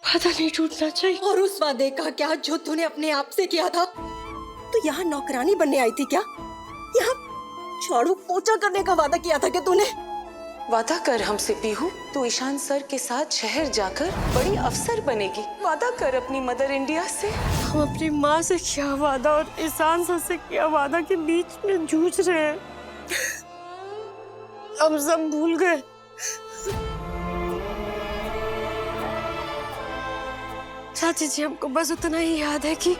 वादा नहीं टूटना चाहिए। और उस वादे का क्या जो तूने अपने आप से किया था? तू यहाँ नौकरानी बनने आई थी क्या? यहाँ झाड़ू पोछा करने का वादा किया था क्या तूने? वादा कर हमसे पीहू, तू ईशान सर के साथ शहर जाकर बड़ी अफसर बनेगी। वादा कर अपनी मदर इंडिया से। हम अपनी माँ से किया वादा और ईशान सर से किया वादा के बीच में जूझ रहे हैं। हम सब भूल गए। चाची जी, हमको बस उतना ही याद है कि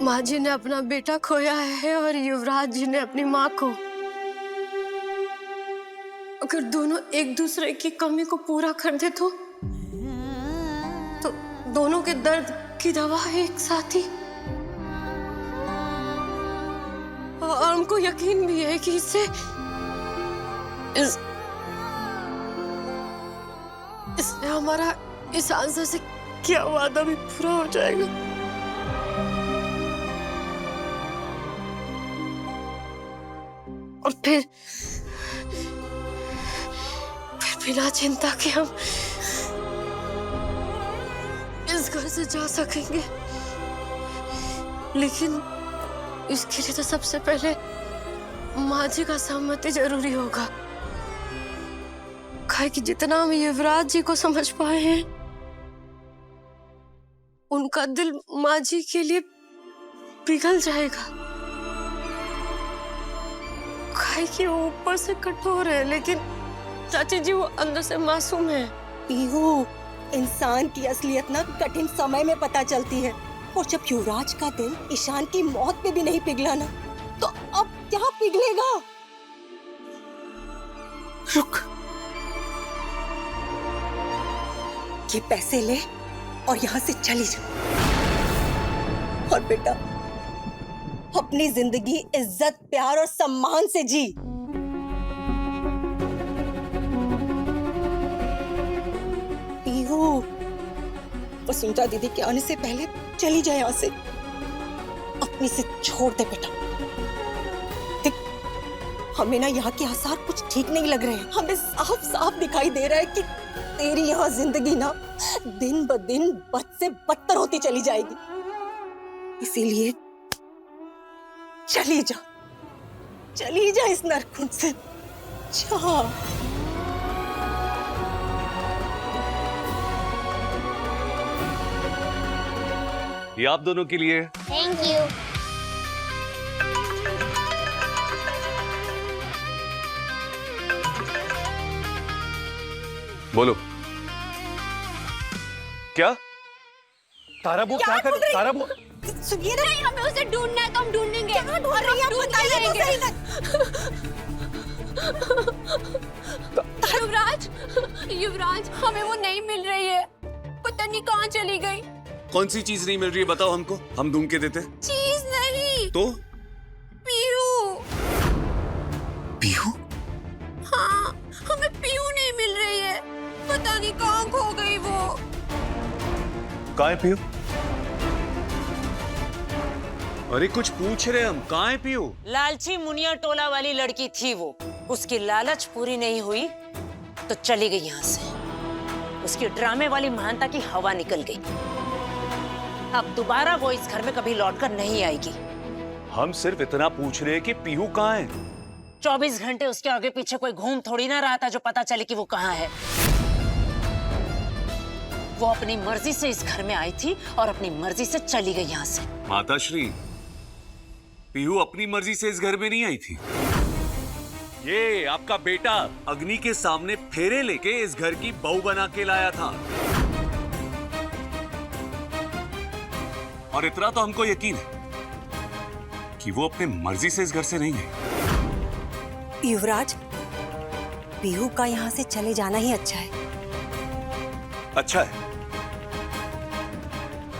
माँ जी ने अपना बेटा खोया है और युवराज जी ने अपनी माँ को। अगर दोनों एक दूसरे की कमी को पूरा कर दे तो दोनों के दर्द की दवा एक साथ ही। और हमको यकीन भी है कि इससे हमारा इस आंसर से क्या वादा भी पूरा हो जाएगा। और फिर बिना चिंता के हम इस घर से जा सकेंगे। लेकिन इसके लिए तो सबसे पहले माँ जी का सहमति जरूरी होगा। काहे कि जितना हम युवराज जी को समझ पाए हैं, उनका दिल माँ जी के लिए पिघल जाएगा। काहे कि वो ऊपर से कठोर है, लेकिन चाची जी वो अंदर से मासूम है। पीहू, इंसान की असलियत ना कठिन समय में पता चलती है। और जब युवराज का दिल ईशान की मौत पे भी नहीं पिघला ना, तो अब क्या पिघलेगा? रुक, ये पैसे ले और यहाँ से चली जा। और बेटा, अपनी जिंदगी इज्जत, प्यार और सम्मान से जी। पीहू, वसुंधरा दीदी के आने से पहले चली जाए यहाँ से। अपनी से छोड़ दे बेटा। देख, हमें ना यहाँ के आसार कुछ ठीक नहीं लग रहे हैं। हमें साफ साफ दिखाई दे रहा है कि तेरी यहाँ जिंदगी ना दिन ब दिन बद से बदतर होती चली जाएगी। इसीलिए चली जा इस नरकुंड से। जा। ये आप दोनों के लिए। Thank you. बोलो क्या? तारा वो क्या कर? तारा वो सुनिए ना, नहीं, हमें उसे ढूंढना है तो हम ढूंढेंगे। क्या ढूंढ रही है आप? बताइए तो सही ना। युवराज, हमें वो नहीं मिल रही है। पता नहीं कहाँ चली गई। कौन सी चीज नहीं मिल रही है बताओ हमको, हम ढूंढ के देते। चीज नहीं तो पीहू। पीहू? हाँ, हमें पीहू नहीं मिल रही है। पता नहीं कहाँ खो गई वो। कहाँ है पीहू? अरे कुछ पूछ रहे हम, कहाँ है पीहू? लालची मुनिया टोला वाली लड़की थी वो। उसकी लालच पूरी नहीं हुई तो चली गई यहाँ से। उसकी ड्रामे वाली महानता की हवा निकल गई। अब दोबारा वो इस घर में कभी लौटकर नहीं आएगी। हम सिर्फ इतना पूछ रहे हैं कि पीहू कहाँ है। 24 घंटे उसके आगे पीछे कोई घूम थोड़ी ना रहा था जो पता चले कि वो कहाँ है। वो अपनी मर्जी से इस घर में आई थी और अपनी मर्जी से चली गई यहाँ से। माताश्री, पीहू अपनी मर्जी से इस घर में नहीं आई थी। ये आपका बेटा अग्नि के सामने फेरे लेके इस घर की बहू बना के लाया था। और इतना तो हमको यकीन है कि वो अपने मर्जी से इस घर से नहीं है। युवराज, पीहू का यहाँ से चले जाना ही अच्छा है। अच्छा है?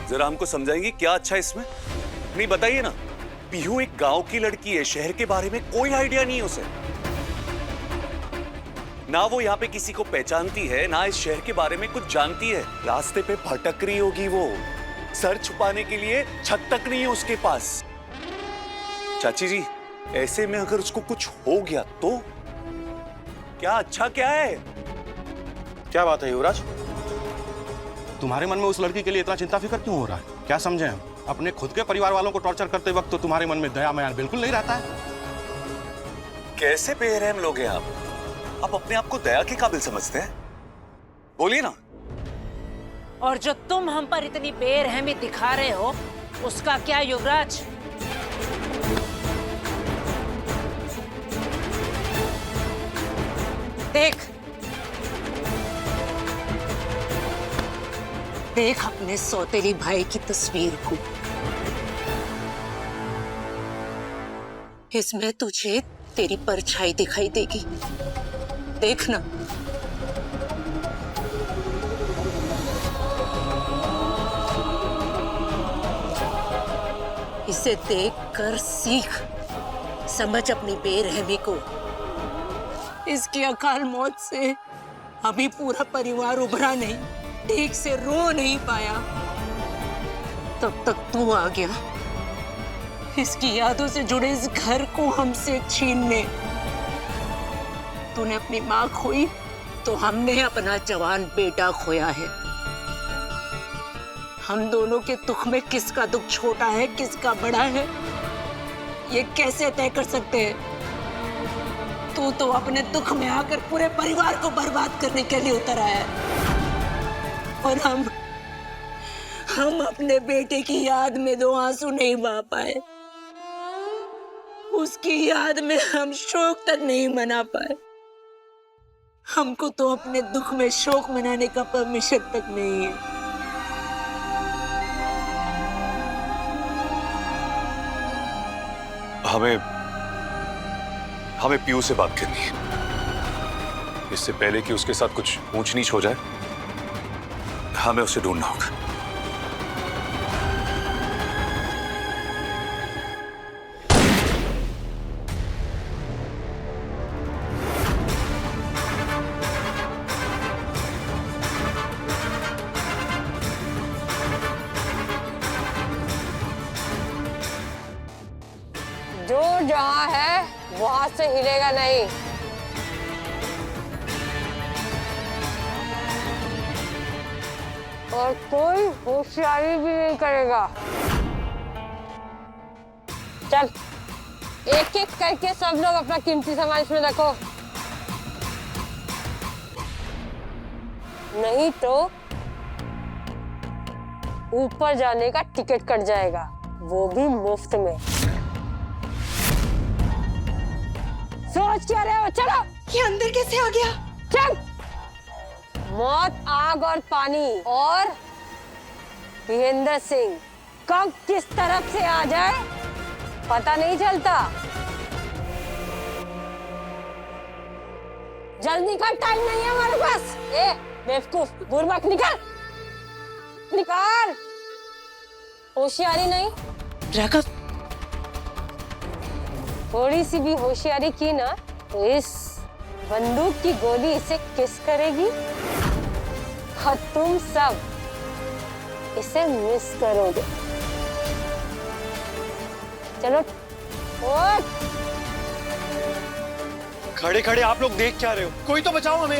जरा हमको समझाएंगे क्या अच्छा है इसमें? नहीं बताइए ना। पीहू एक गांव की लड़की है, शहर के बारे में कोई आइडिया नहीं है उसे। ना वो यहाँ पे किसी को पहचानती है, ना इस शहर के बारे में कुछ जानती है। रास्ते पे भटक रही होगी वो। सर छुपाने के लिए छत तक नहीं है उसके पास। चाची जी, ऐसे में अगर उसको कुछ हो गया तो क्या अच्छा क्या है? क्या बात है युवराज? तुम्हारे मन में उस लड़की के लिए इतना चिंता फिक्र क्यों हो रहा है? क्या समझे हम? अपने खुद के परिवार वालों को टॉर्चर करते वक्त तो तुम्हारे मन में दया माया बिल्कुल नहीं रहता है। कैसे बेरहम लोग हैं आप अपने आप को दया के काबिल समझते हैं? बोलिए ना। और जो तुम हम पर इतनी बेरहमी दिखा रहे हो उसका क्या युवराज? देख देख अपने सौतेली भाई की तस्वीर को। इसमें तुझे तेरी परछाई दिखाई देगी। देखना। इसे देखकर सीख, समझ अपनी बेरहमी को। इसकी अकाल मौत से अभी पूरा परिवार उभरा नहीं, ठीक से रो नहीं पाया, तब तक तू आ गया इसकी यादों से जुड़े इस घर को हमसे छीनने। तूने अपनी माँ खोई तो हमने अपना जवान बेटा खोया है। हम दोनों के दुख में किसका दुख छोटा है किसका बड़ा है ये कैसे तय कर सकते हैं? तू तो अपने दुख में आकर पूरे परिवार को बर्बाद करने के लिए उतर आया है। और हम अपने बेटे की याद में 2 आंसू नहीं बहा पाए। उसकी याद में हम शोक तक नहीं मना पाए। हमको तो अपने दुख में शोक मनाने का परमिशन तक नहीं है। हमें पीयू से बात करनी है। इससे पहले कि उसके साथ कुछ ऊंच नीच हो जाए, हमें उसे ढूंढना होगा। जो जहाँ है वहां से हिलेगा नहीं। और कोई होशियारी भी नहीं करेगा। चल, एक एक करके सब लोग अपना कीमती सामान इसमें रखो, नहीं तो ऊपर जाने का टिकट कट जाएगा, वो भी मुफ्त में। सोच क्या रहे हो? चलो। ये अंदर कैसे आ गया? चल। मौत, आग और पानी और विजेंद्र सिंह कब किस तरफ से आ जाए पता नहीं चलता। जल्दी का टाइम नहीं है हमारे पास। ए बेवकूफ, बुर्बक, निकल निकाल। होशियारी नहीं राघव, थोड़ी सी भी होशियारी की ना तो इस बंदूक की गोली इसे किस करेगी और तुम सब इसे मिस करोगे। चलो उठ। खड़े खड़े आप लोग देख क्या रहे हो? कोई तो बचाओ हमें।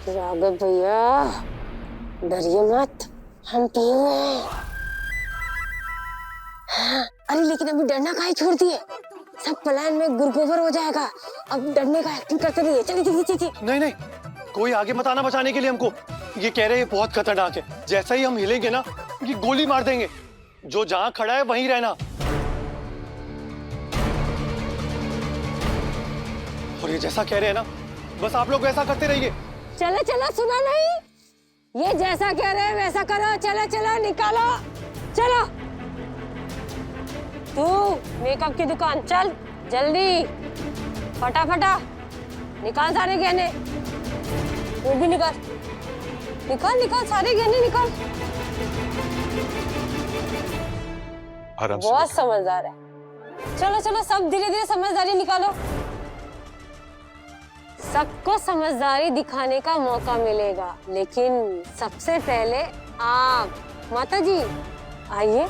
राघव भैया डरिए मत, हम पीयू हैं। अरे लेकिन अभी डरना काहे छोड़ दिए? सब प्लान में गुरगोबर हो जाएगा। अब डरने का एक्टिंग करते रहिए। चलिए चलिए चलिए। नहीं नहीं, कोई आगे मत आना बचाने के लिए हमको। ये कह रहे हैं बहुत खतरनाक है, जैसा ही हम हिलेंगे ना ये गोली मार देंगे। जो जहाँ खड़ा है वहीं रहना। और ये जैसा कह रहे हैं ना, बस आप लोग वैसा करते रहिए। चलो चलो, सुना नहीं? ये जैसा कह रहे हैं वैसा करो। चलो चलो, निकालो। चलो तू मेकअप की दुकान चल, जल्दी फटाफटा निकाल सारे गहने। वो भी निकाल निकाल निकाल, सारे गहने निकाल। बहुत समझदार है। चलो चलो, सब धीरे धीरे समझदारी निकालो। सबको समझदारी दिखाने का मौका मिलेगा, लेकिन सबसे पहले आप माता जी आइए।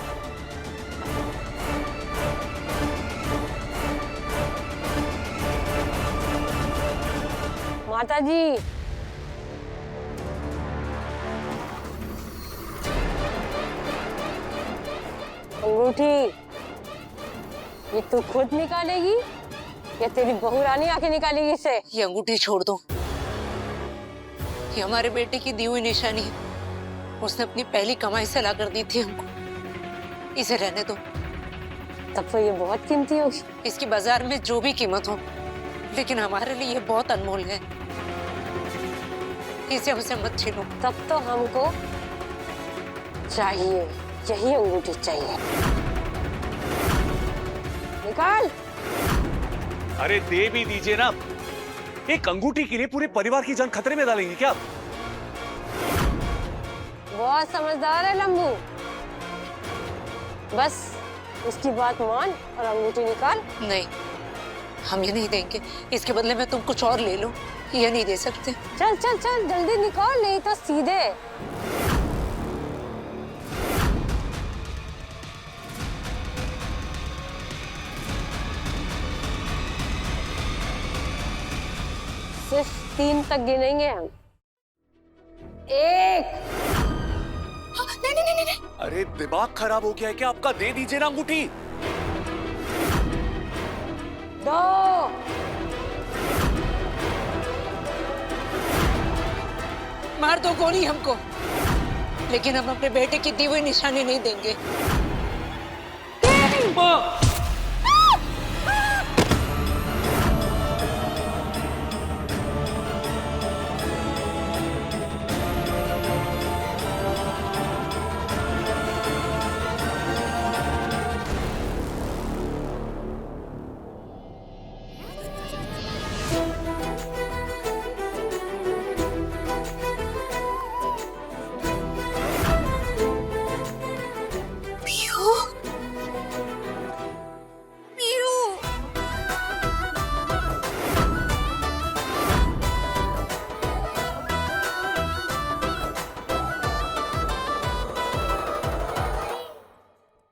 माता जी, अंगूठी ये तू खुद निकालेगी या तेरी बहू रानी आके निकालेगी इसे? ये अंगूठी छोड़ दो। ये हमारे बेटे की दी हुई निशानी है। उसने अपनी पहली कमाई से ला कर दी थी हमको। इसे रहने दो। तब तो ये बहुत कीमती होगी। इसकी बाजार में जो भी कीमत हो, लेकिन हमारे लिए ये बहुत अनमोल है। इसे हमसे मत छीनो। तब तो हमको चाहिए, यही अंगूठी चाहिए। निकाल। अरे दे भी दीजिए ना। एक अंगूठी के लिए पूरे परिवार की जान खतरे में डालेंगे क्या? बहुत समझदार है लंबू। बस उसकी बात मान और अंगूठी निकाल। नहीं, हम ये नहीं देंगे। इसके बदले में तुम कुछ और ले लो। ये नहीं दे सकते। चल चल चल जल्दी निकाल, नहीं तो सीधे। सिर्फ 3 तक गिनेंगे हम। 1। अरे दिमाग खराब हो गया है क्या आपका? दे दीजिए ना अंगूठी। 2। मार दो गोली हमको, लेकिन हम अपने बेटे की दी हुई निशानी नहीं देंगे।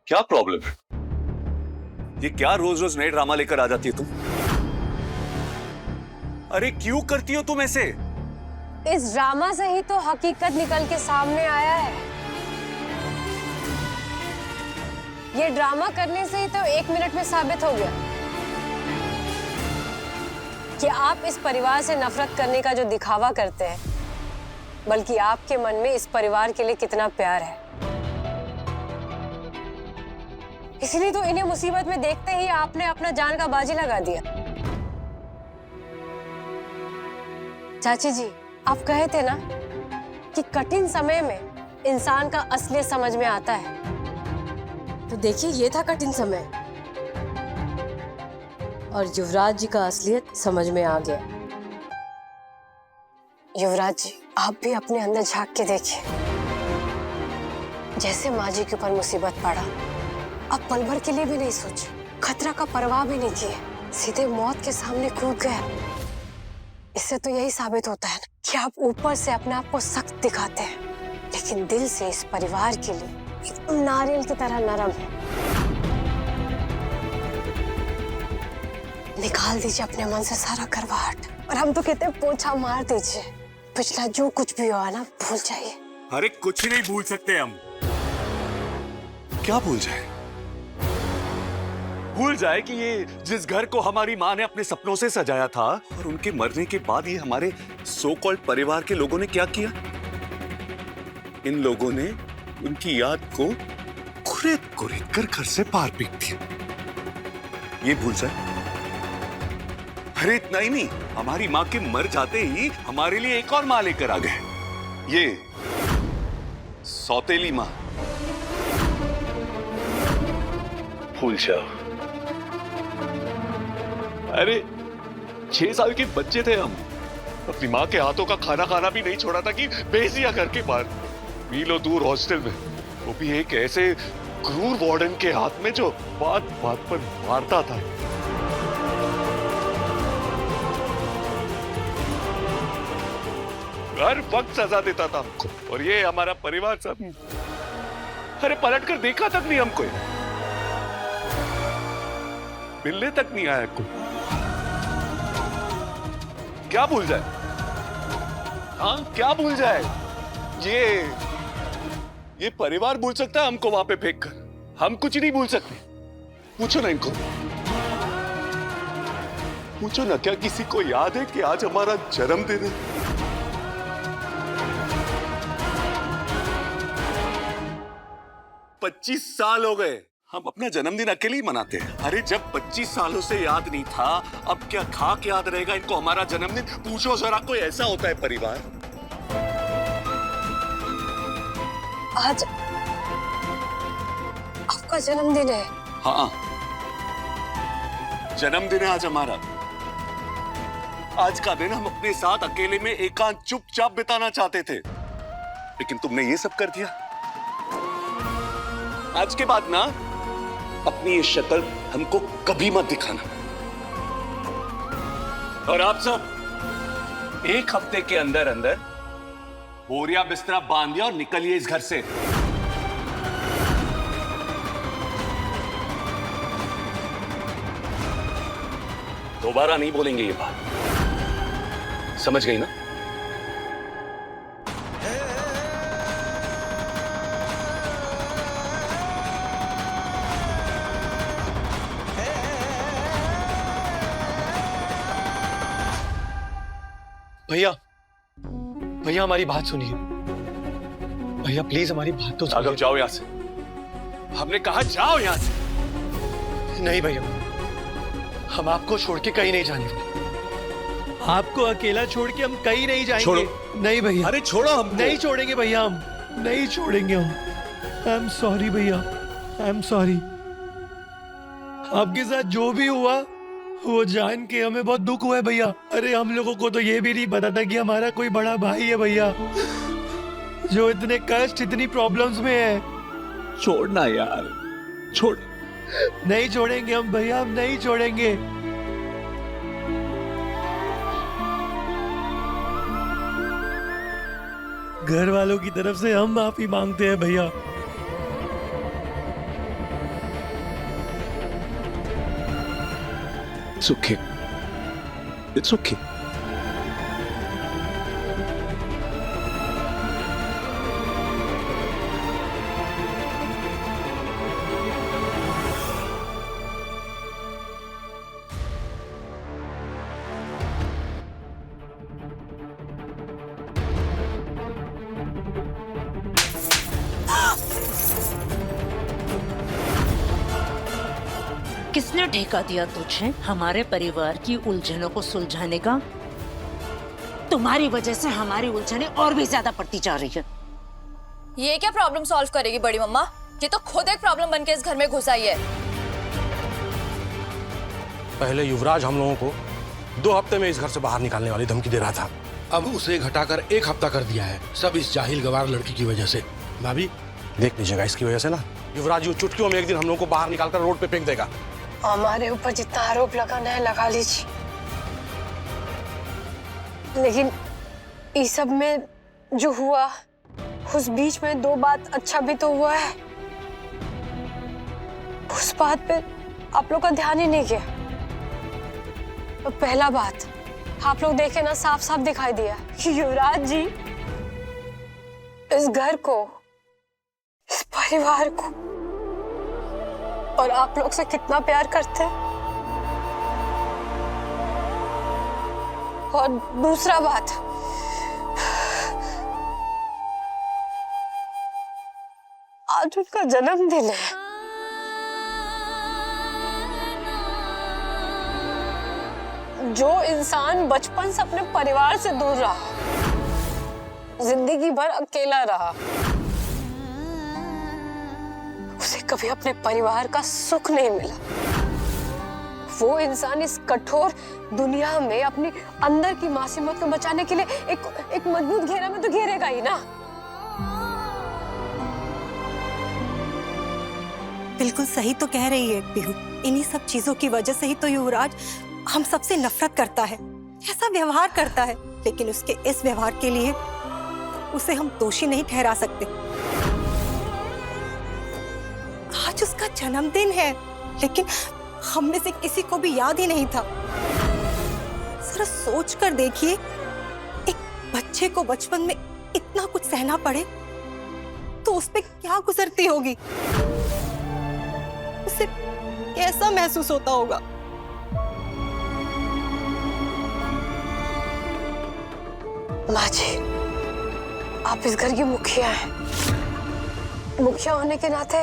क्या प्रॉब्लम है? ये क्या रोज रोज नए ड्रामा लेकर आ जाती है तुम? अरे क्यों करती हो तुम ऐसे? इस ड्रामा से ही तो हकीकत निकल के सामने आया है। ये ड्रामा करने से ही तो 1 मिनट में साबित हो गया कि आप इस परिवार से नफरत करने का जो दिखावा करते हैं, बल्कि आपके मन में इस परिवार के लिए कितना प्यार है। इसलिए तो इन्हें मुसीबत में देखते ही आपने अपना जान का बाजी लगा दिया। चाची जी, आप कहे थे ना कि कठिन समय में इंसान का असलियत समझ में आता है, तो देखिए ये था कठिन समय और युवराज जी का असलियत समझ में आ गया। युवराज जी, आप भी अपने अंदर झांक के देखिए। जैसे माँ जी के ऊपर मुसीबत पड़ा, अब पल भर के लिए भी नहीं सोचे, खतरा का परवाह भी नहीं किए, सीधे मौत के सामने कूद गए। इससे तो यही साबित होता है ना कि आप ऊपर से अपने आप को सख्त दिखाते हैं, लेकिन दिल से इस परिवार के लिए एकदम नारियल की तरह नरम है। निकाल दीजिए अपने मन से सारा करवाहट, और हम तो कहते हैं पोछा मार दीजिए। पिछला जो कुछ भी हुआ ना, भूल जाइए। अरे कुछ नहीं भूल सकते हम। क्या भूल जाए? भूल जाए कि ये जिस घर को हमारी माँ ने अपने सपनों से सजाया था, और उनके मरने के बाद ये हमारे सो कॉल्ड परिवार के लोगों ने क्या किया? इन लोगों ने उनकी याद को कुरेद कुरेद कर घर से बाहर फेंक दिया। ये भूल जाए? अरे इतना ही नहीं, हमारी माँ के मर जाते ही हमारे लिए एक और माँ लेकर आ गए, ये सौतेली माँ। भूल जाओ। अरे 6 साल के बच्चे थे हम, अपनी माँ के हाथों का खाना खाना भी नहीं छोड़ा था कि भेज दिया घर के बाहर, मीलों दूर हॉस्टल में, वो भी एक ऐसे क्रूर वार्डन के हाथ में जो बात बात पर मारता था। हर वक्त सजा देता था हमको, और ये हमारा परिवार सब, अरे पलट कर देखा तक नहीं हमको, मिलने तक नहीं आया कोई। क्या भूल जाए? हाँ क्या भूल जाए? ये परिवार भूल सकता है हमको वहां पे फेंक कर, हम कुछ नहीं भूल सकते। पूछो ना इनको, पूछो ना, क्या किसी को याद है कि आज हमारा जन्मदिन है? पच्चीस साल हो गए, हम अपना जन्मदिन अकेले ही मनाते हैं। अरे जब 25 सालों से याद नहीं था, अब क्या खाक याद रहेगा इनको हमारा जन्मदिन? पूछो जरा, कोई ऐसा होता है परिवार? आज आपका जन्मदिन है। हाँ, जन्मदिन है आज हमारा। आज का दिन हम अपने साथ अकेले में एकांत चुपचाप बिताना चाहते थे, लेकिन तुमने ये सब कर दिया। आज के बाद ना अपनी ये शक्ल हमको कभी मत दिखाना। और आप सब एक हफ्ते के अंदर अंदर बोरिया बिस्तरा बांध दिया और निकलिए इस घर से। दोबारा नहीं बोलेंगे ये बात, समझ गई ना? भैया, भैया हमारी बात सुनिए। भैया प्लीज हमारी बात तो सुनिए। जाओ यहां से, हमने कहा जाओ यहां से। नहीं भैया, हम आपको छोड़ के कहीं नहीं जाने वाले। आपको अकेला छोड़ के हम कहीं नहीं जाएंगे। छोड़ो। नहीं भैया, अरे छोड़ो, हम नहीं छोड़ेंगे भैया, हम नहीं छोड़ेंगे हम। आई एम सॉरी भैया, आई एम सॉरी। आपके साथ जो भी हुआ वो जान के हमें बहुत दुख हुआ है भैया। अरे हम लोगों को तो ये भी नहीं पता था कि हमारा कोई बड़ा भाई है भैया, जो इतने कष्ट इतनी प्रॉब्लम्स में है। छोड़ना यार, छोड़। नहीं छोड़ेंगे हम भैया, हम नहीं छोड़ेंगे। घर वालों की तरफ से हम माफी मांगते हैं भैया। It's okay. It's okay. किसने ठेका दिया तुझे हमारे परिवार की उलझनों को सुलझाने का? तुम्हारी वजह से हमारी उलझनें और भी ज्यादा बढ़ती जा रही है। ये क्या प्रॉब्लम सॉल्व करेगी बड़ी मम्मा? ये तो खुद एक प्रॉब्लम बन के इस घर में घुस आई है। पहले युवराज हम लोगों को 2 हफ्ते में इस घर से बाहर निकालने वाली धमकी दे रहा था, अब उसे घटाकर 1 हफ्ता कर दिया है। सब इस जाहिल गवार लड़की की वजह से। भाभी देख लीजिएगा, इसकी वजह से ना युवराज यूं चुटकियों में एक दिन हम लोगों को बाहर निकालकर रोड पे फेंक देगा। हमारे ऊपर जितना आरोप लगाना है लगा लीजिए, लेकिन इस सब में जो हुआ उस बीच में 2 बात अच्छा भी तो हुआ है। उस बात पे आप लोग का ध्यान ही नहीं किया। तो पहला बात, आप लोग देखे ना, साफ साफ दिखाई दिया कि युवराज जी इस घर को, इस परिवार को और आप लोग से कितना प्यार करते हैं। और दूसरा बात, आज उनका जन्मदिन है। जो इंसान बचपन से अपने परिवार से दूर रहा, जिंदगी भर अकेला रहा, उसे कभी अपने परिवार का सुख नहीं मिला। वो इंसान इस कठोर दुनिया में अपनी अंदर की मासूमियत को बचाने के लिए एक मजबूत घेरा में तो घेरेगा ही ना। बिल्कुल सही तो कह रही है पीहू। इन्हीं सब चीजों की वजह से ही तो युवराज हम सबसे नफरत करता है, ऐसा व्यवहार करता है। लेकिन उसके इस व्यवहार के लिए उसे हम दोषी नहीं ठहरा सकते। आज उसका जन्मदिन है, लेकिन हम में से किसी को भी याद ही नहीं था। जरा सोच कर देखिए, एक बच्चे को बचपन में इतना कुछ सहना पड़े तो उस पे क्या गुजरती होगी, उसे कैसा महसूस होता होगा। माँ जी, आप इस घर की मुखिया हैं। मुखिया होने के नाते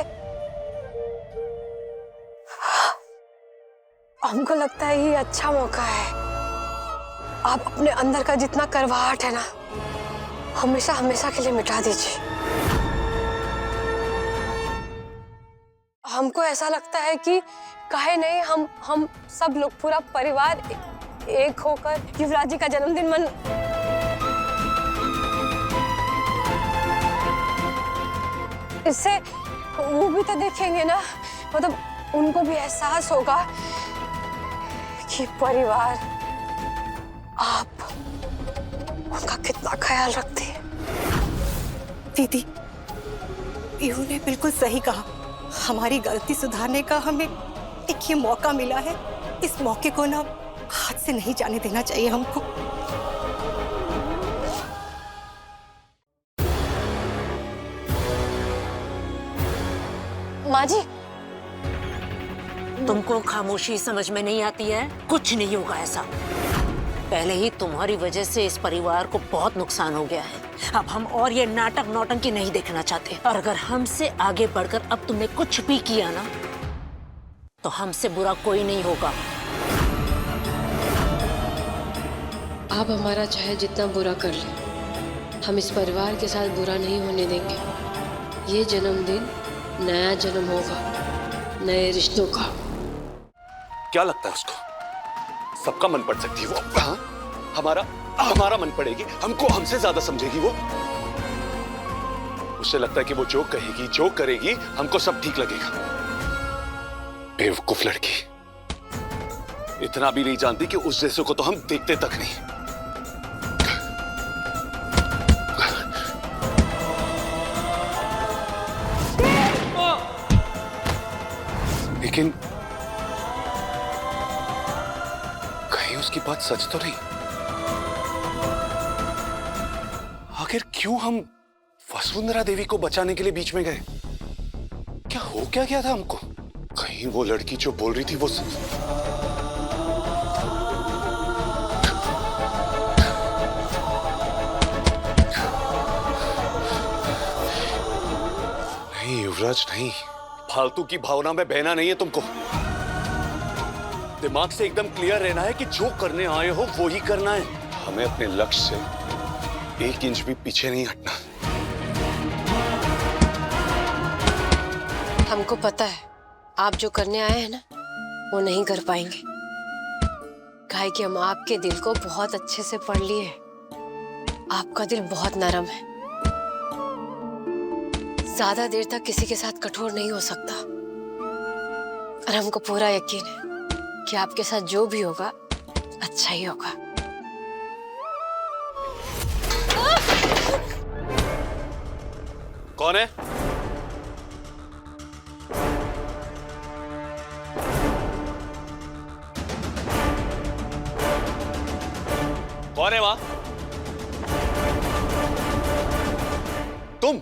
हमको लगता है ये अच्छा मौका है। आप अपने अंदर का जितना करवाहट है ना, हमेशा हमेशा के लिए मिटा दीजिए। हमको ऐसा लगता है कि काहे नहीं हम सब लोग पूरा परिवार एक होकर युवराज जी का जन्मदिन मन इससे वो भी तो देखेंगे ना, मतलब उनको भी एहसास होगा कि परिवार आप उनका कितना ख्याल रखती है। दीदी, पीहू ने बिल्कुल सही कहा। हमारी गलती सुधारने का हमें एक ये मौका मिला है। इस मौके को ना हाथ से नहीं जाने देना चाहिए हमको। माँ जी, तुमको खामोशी समझ में नहीं आती है? कुछ नहीं होगा ऐसा। पहले ही तुम्हारी वजह से इस परिवार को बहुत नुकसान हो गया है। अब हम और ये नाटक नौटंकी नहीं देखना चाहते। और अगर हमसे आगे बढ़कर अब तुमने कुछ भी किया ना, तो हमसे बुरा कोई नहीं होगा। आप हमारा चाहे जितना बुरा कर लें, हम इस परिवार के साथ बुरा नहीं होने देंगे। ये जन्मदिन नया जन्म होगा, नए रिश्तों का। क्या लगता है उसको सबका मन पड़ सकती है वो? हाँ, हमारा मन पड़ेगी, हमको हमसे ज्यादा समझेगी वो। उसे लगता है कि वो जो कहेगी जो करेगी हमको सब ठीक लगेगा। बेवकूफ लड़की, इतना भी नहीं जानती कि उस जैसे को तो हम देखते तक नहीं। लेकिन कहीं उसकी बात सच तो नहीं? आखिर क्यों हम वसुंधरा देवी को बचाने के लिए बीच में गए? क्या गया था हमको? कहीं वो लड़की जो बोल रही थी वो नहीं युवराज नहीं, फालतू की भावना में बहना नहीं है तुमको। दिमाग से एकदम क्लियर रहना है कि जो करने आए हो वो ही करना है। हमें अपने लक्ष्य से 1 इंच भी पीछे नहीं हटना। हमको पता है आप जो करने आए हैं ना, वो नहीं कर पाएंगे। काहे कि हम आपके दिल को बहुत अच्छे से पढ़ लिए। आपका दिल बहुत नरम है, ज्यादा देर तक किसी के साथ कठोर नहीं हो सकता। और हमको पूरा यकीन है कि आपके साथ जो भी होगा अच्छा ही होगा। कौन है? कौन है वहां? तुम?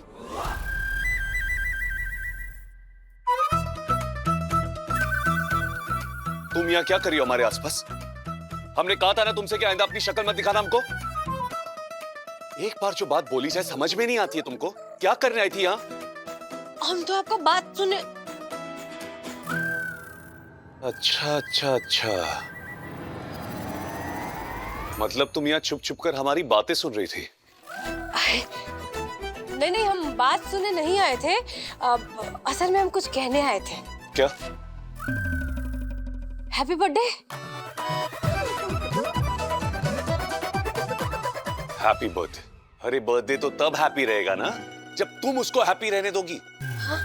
तुम यहाँ क्या कर रही हो हमारे आसपास? हमने कहा था ना तुमसे कि आइंदा अपनी शक्ल मत दिखाना हमको। एक बार जो बात बोली जाए समझ में नहीं आती है तुमको। क्या करने आई थी यहाँ? हम तो आपको बात सुने। अच्छा मतलब तुम यहाँ छुप छुप कर हमारी बातें सुन रही थी? नहीं, हम बात सुने नहीं आए थे। असल में हम कुछ कहने आए थे। क्या? Happy birthday. Happy birthday? अरे बर्थडे तो तब हैप्पी रहेगा ना जब तुम उसको हैप्पी रहने दोगी। हाँ?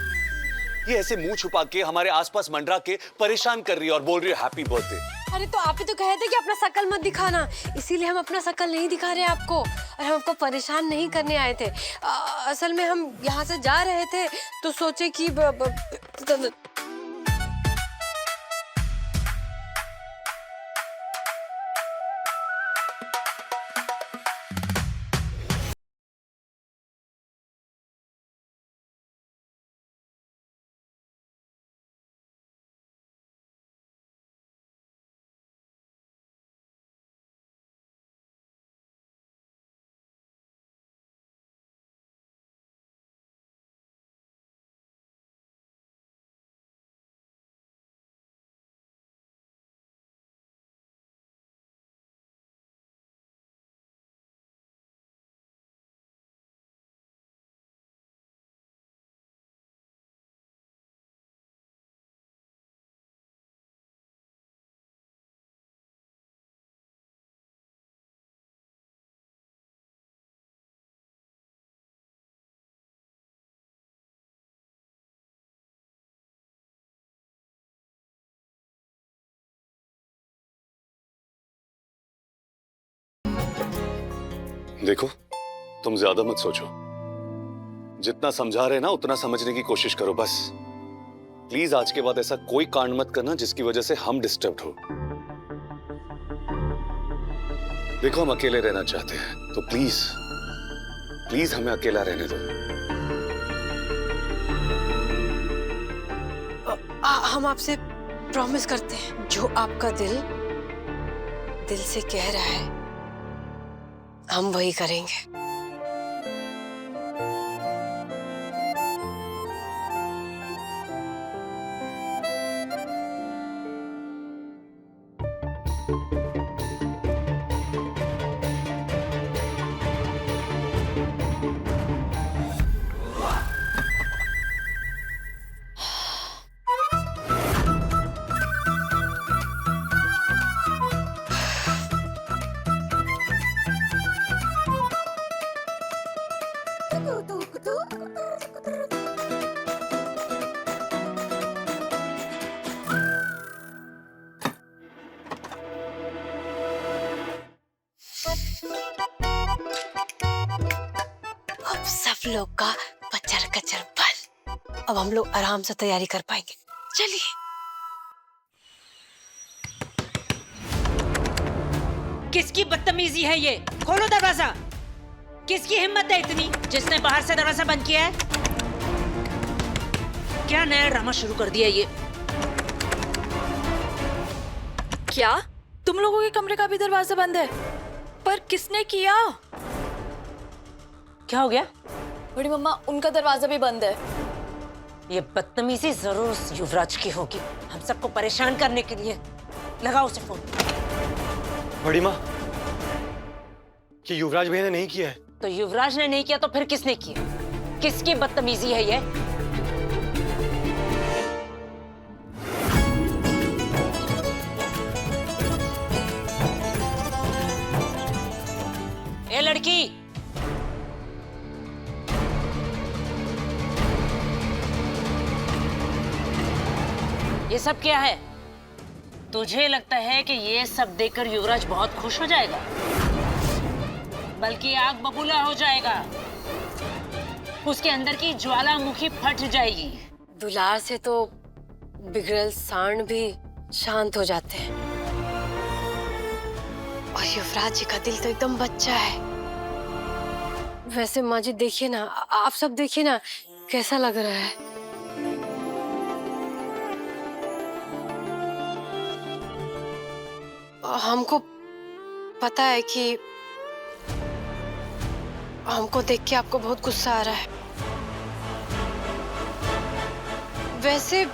ये ऐसे मुंह छुपा के हमारे आसपास मंडरा के परेशान कर रही है और बोल रही है हैप्पी बर्थडे। अरे तो आप ही तो कहे थे कि अपना शकल मत दिखाना, इसीलिए हम अपना शकल नहीं दिखा रहे आपको। और हम आपको परेशान नहीं करने आए थे। असल में हम यहाँ से जा रहे थे तो सोचे कि देखो, तुम ज्यादा मत सोचो। जितना समझा रहे ना उतना समझने की कोशिश करो बस। प्लीज आज के बाद ऐसा कोई कांड मत करना जिसकी वजह से हम डिस्टर्ब हो। देखो, हम अकेले रहना चाहते हैं, तो प्लीज प्लीज हमें अकेला रहने दो। हम आपसे प्रॉमिस करते हैं, जो आपका दिल से कह रहा है हम वही करेंगे। अब सब लोग का कचर कचर बंद। अब हम लोग आराम से तैयारी कर पाएंगे। चलिए। किसकी बदतमीजी है ये? खोलो दरवाजा। किसकी हिम्मत है इतनी जिसने बाहर से दरवाजा बंद किया है? क्या नया ड्रामा शुरू कर दिया ये? क्या तुम लोगों के कमरे का भी दरवाजा बंद है? पर किसने किया? क्या हो गया? बड़ी मम्मा, उनका दरवाजा भी बंद है। ये बदतमीजी जरूर उस युवराज की होगी, हम सबको परेशान करने के लिए। लगाओ उसे फोन। बड़ी माँ, कि युवराज भैया ने नहीं किया है। तो युवराज ने नहीं किया तो फिर किसने किया? किसकी बदतमीजी है ये? ए लड़की, ये सब क्या है? तुझे लगता है कि ये सब देखकर युवराज बहुत खुश हो जाएगा? बल्कि आग बबूला हो जाएगा। उसके अंदर की ज्वालामुखी फट जाएगी। दुलार से तो बिगड़ल सांड भी शांत हो जाते हैं, और युवराज जी का दिल तो एकदम बच्चा है। वैसे माँ जी देखिए ना, आप सब देखिए ना कैसा लग रहा है। हमको पता है कि हमको देख के आपको बहुत गुस्सा आ रहा है। वैसे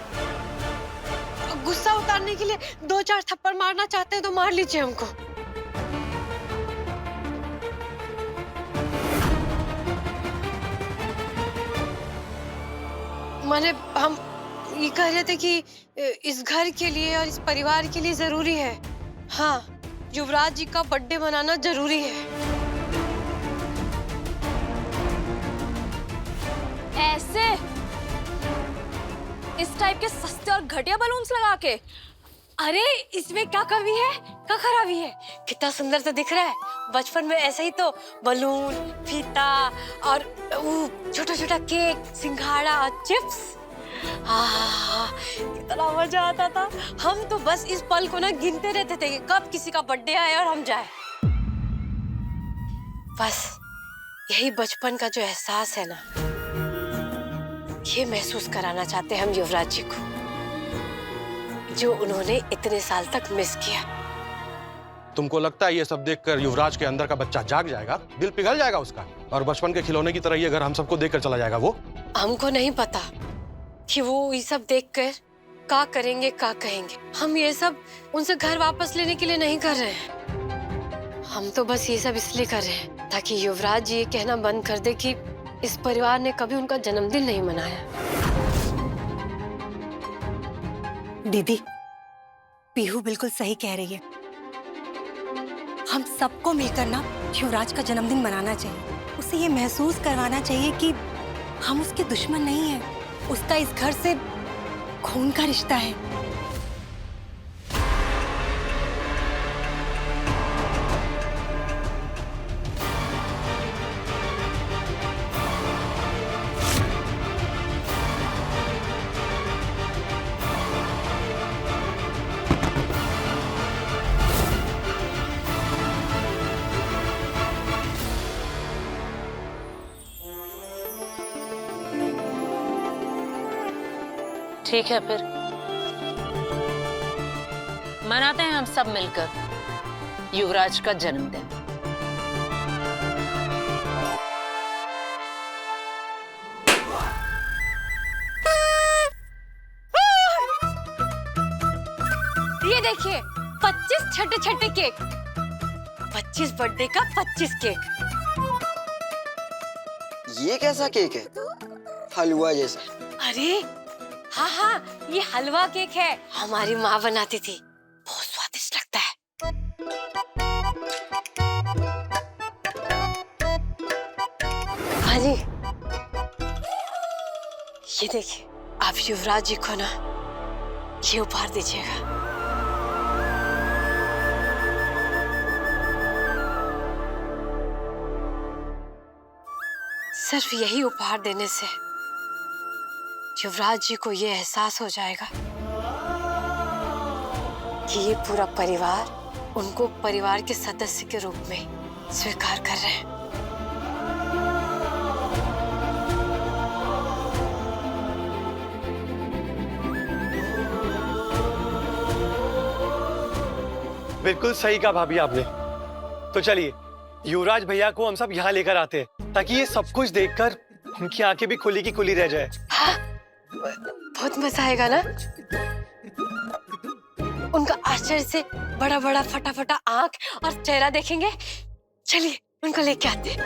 गुस्सा उतारने के लिए 2-4 थप्पड़ मारना चाहते हैं तो मार लीजिए हमको। माने हम ये कह रहे थे कि इस घर के लिए और इस परिवार के लिए जरूरी है, हाँ, युवराज जी का बर्थडे मनाना जरूरी है। ऐसे इस टाइप के सस्ते और घटिया बलून्स लगा के? अरे इसमें क्या कमी है, क्या खराबी है? कितना सुंदर तो दिख रहा है। बचपन में ऐसे ही तो बलून, फीता और छोटा छोटा केक, सिंघाड़ा और चिप्स, कितना मजा आता था। हम तो बस इस पल को ना गिनते रहते थे कि कब किसी का बर्थडे आए और हम जाए। बस यही बचपन का जो एहसास है ना, ये महसूस कराना चाहते हैं हम युवराज जी को, जो उन्होंने इतने साल तक मिस किया। तुमको लगता है ये सब देखकर युवराज के अंदर का बच्चा जाग जाएगा, दिल पिघल जाएगा उसका, और बचपन के खिलौने की तरह ये घर हम सबको देखकर चला जाएगा? वो हमको नहीं पता कि वो ये सब देखकर क्या करेंगे, क्या कहेंगे। हम ये सब उनसे घर वापस लेने के लिए नहीं कर रहे हैं। हम तो बस ये सब इसलिए कर रहे हैं ताकि युवराज जी ये कहना बंद कर दे कि इस परिवार ने कभी उनका जन्मदिन नहीं मनाया। दीदी, पीहू बिल्कुल सही कह रही है। हम सबको मिलकर ना युवराज का जन्मदिन मनाना चाहिए। उसे ये महसूस करवाना चाहिए कि हम उसके दुश्मन नहीं हैं। उसका इस घर से खून का रिश्ता है। ठीक है फिर मनाते हैं हम सब मिलकर युवराज का जन्मदिन। ये देखिए 25 छोटे छोटे केक, 25 बर्थडे का 25 केक। ये कैसा केक है? हलवा जैसा। अरे हाँ हाँ, ये हलवा केक है, हमारी माँ बनाती थी, बहुत स्वादिष्ट लगता है। भाजी ये देखिए, आप युवराज जी को ना ये उपहार दीजिएगा। सिर्फ यही उपहार देने से युवराज जी को ये एहसास हो जाएगा कि ये पूरा परिवार उनको परिवार के सदस्य के रूप में स्वीकार कर रहे हैं। बिल्कुल सही कहा भाभी आपने। तो चलिए युवराज भैया को हम सब यहाँ लेकर आते हैं ताकि ये सब कुछ देखकर उनकी आंखें भी खुली की खुली रह जाए। हाँ, बहुत मजा आएगा ना। उनका आश्चर्य से बड़ा बड़ा फटाफटा आंख और चेहरा देखेंगे। चलिए उनको लेके आते हैं।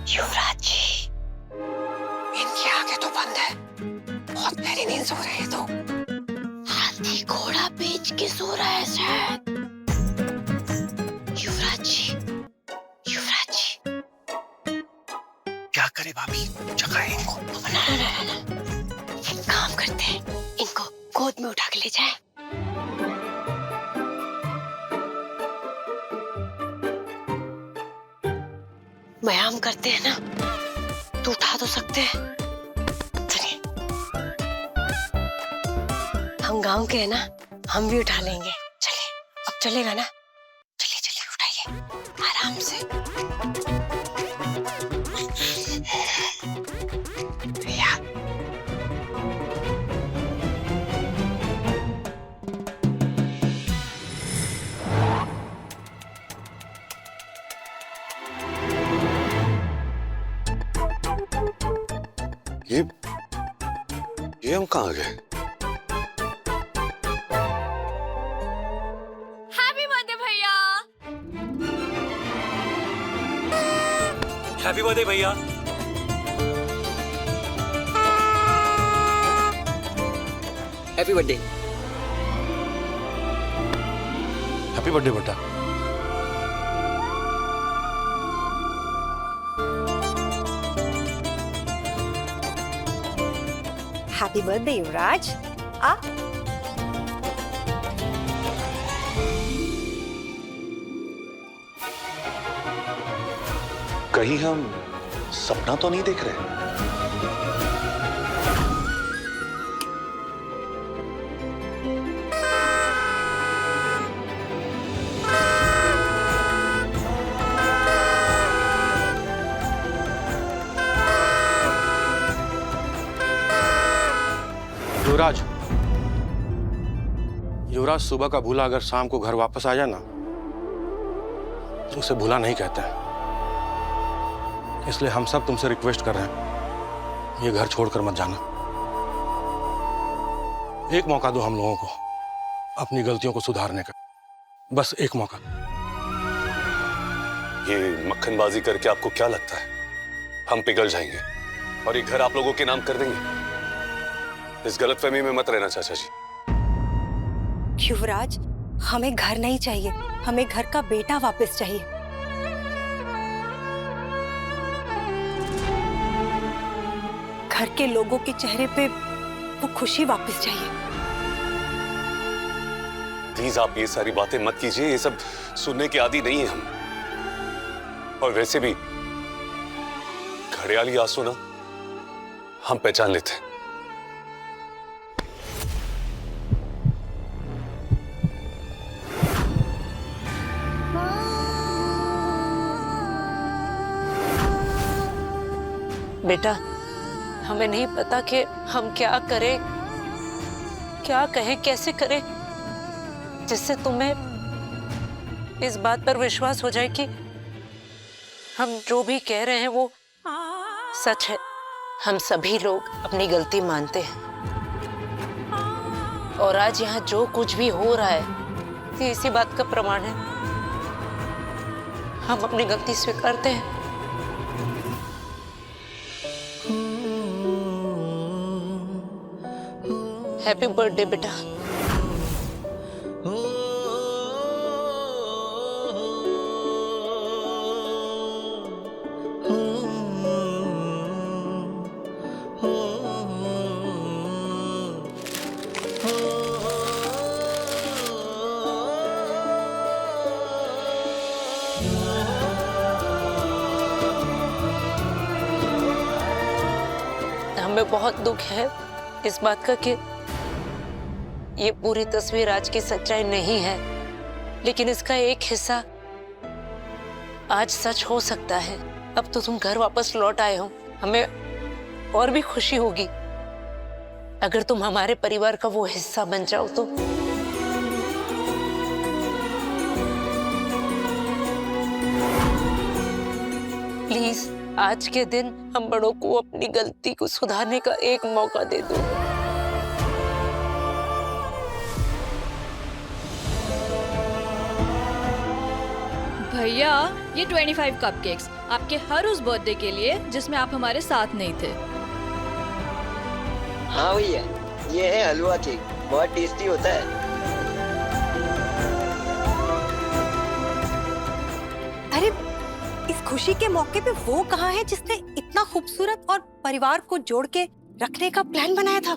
युवराज जी, इनकी आंखें तो बंद है, बहुत गहरी नींद सो रहे हैं। तो हाथी घोड़ा बेच के सो रहा है शायद। युवराज जी, युवराज जी, क्या करे भाभी, जगाए इनको। ना ना ना ना, एक काम करते हैं, इनको गोद में उठा के ले जाएं। व्यायाम करते हैं ना, तो उठा तो सकते हैं। चलिए, हम गांव के हैं ना, हम भी उठा लेंगे। चलिए, अब चलेगा ना? चलिए चलिए उठाइए आराम से। भैया ये हम कहाँ गए? हैप्पी बर्थडे भैया। हैप्पी बर्थडे भैया। Happy birthday. हैप्पी बर्थडे बेटा। हैप्पी बर्थडे युवराज। आ कहीं हम सपना तो नहीं देख रहे? युवराज, युवराज सुबह का भूला अगर शाम को घर वापस आ जाए ना, तो उसे भूला नहीं कहते हैं। इसलिए हम सब तुमसे रिक्वेस्ट कर रहे हैं, ये घर छोड़कर मत जाना। एक मौका दो हम लोगों को अपनी गलतियों को सुधारने का, बस एक मौका। ये मक्खनबाजी करके आपको क्या लगता है हम पिघल जाएंगे और ये घर आप लोगों के नाम कर देंगे? इस गलतफहमी में मत रहना चाचा जी। युवराज, हमें घर नहीं चाहिए, हमें घर का बेटा वापस चाहिए। घर के लोगों के चेहरे पे वो खुशी वापस चाहिए। प्लीज आप ये सारी बातें मत कीजिए, ये सब सुनने के आदी नहीं है हम। और वैसे भी घड़ियाली आंसू ना हम पहचान लेते हैं। बेटा, हमें नहीं पता कि हम क्या करें, क्या कहें, कैसे करें जिससे तुम्हें इस बात पर विश्वास हो जाए कि हम जो भी कह रहे हैं वो सच है। हम सभी लोग अपनी गलती मानते हैं और आज यहाँ जो कुछ भी हो रहा है ये इसी बात का प्रमाण है। हम अपनी गलती स्वीकारते हैं। हैप्पी बर्थडे बेटा। हमें बहुत दुख है इस बात का कि ये पूरी तस्वीर आज की सच्चाई नहीं है, लेकिन इसका एक हिस्सा आज सच हो सकता है। अब तो तुम घर वापस लौट आए हो, हमें और भी खुशी होगी अगर तुम हमारे परिवार का वो हिस्सा बन जाओ तो। प्लीज आज के दिन हम बड़ों को अपनी गलती को सुधारने का एक मौका दे दो। भैया, ये 25 कपकेक्स आपके हर उस बर्थडे के लिए जिसमें आप हमारे साथ नहीं थे। हाँ भैया, ये है हलवा केक, बहुत टेस्टी होता है। अरे इस खुशी के मौके पे वो कहाँ है जिसने इतना खूबसूरत और परिवार को जोड़ के रखने का प्लान बनाया था?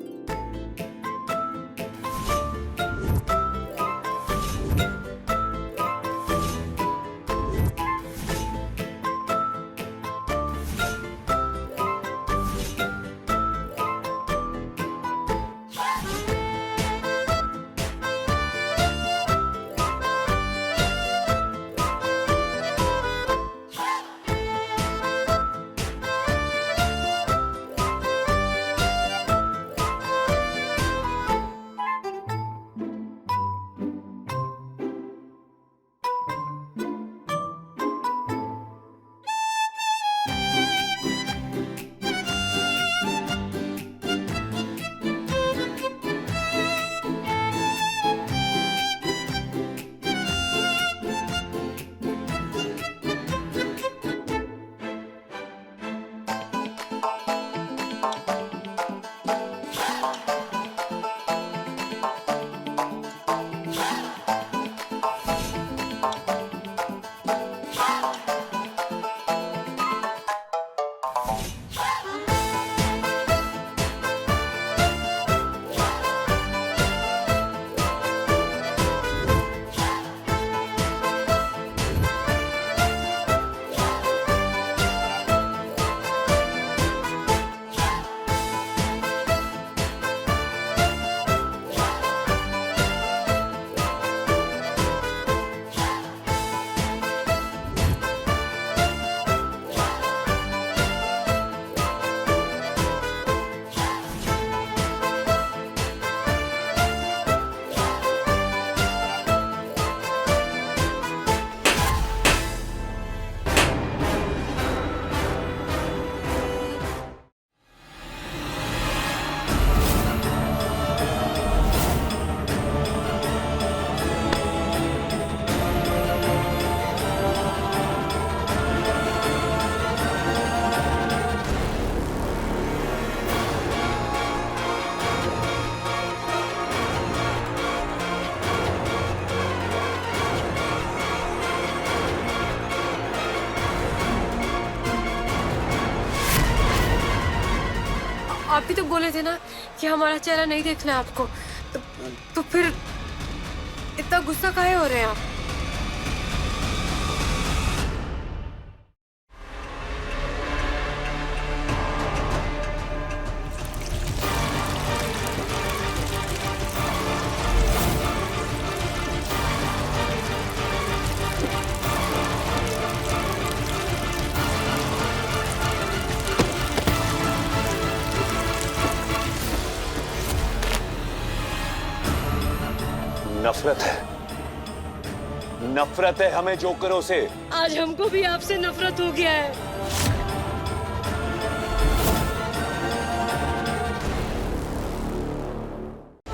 आप भी तो बोले थे ना कि हमारा चेहरा नहीं देखना है आपको, तो फिर इतना गुस्सा काहे हो रहे हैं आप? नफरत है, नफरत है हमें जोकरों से। आज हमको भी आपसे नफरत हो गया है।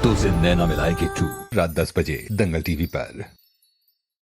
तो जिंदगी ना मिलाएगी 2 रात 10 बजे दंगल टीवी पर।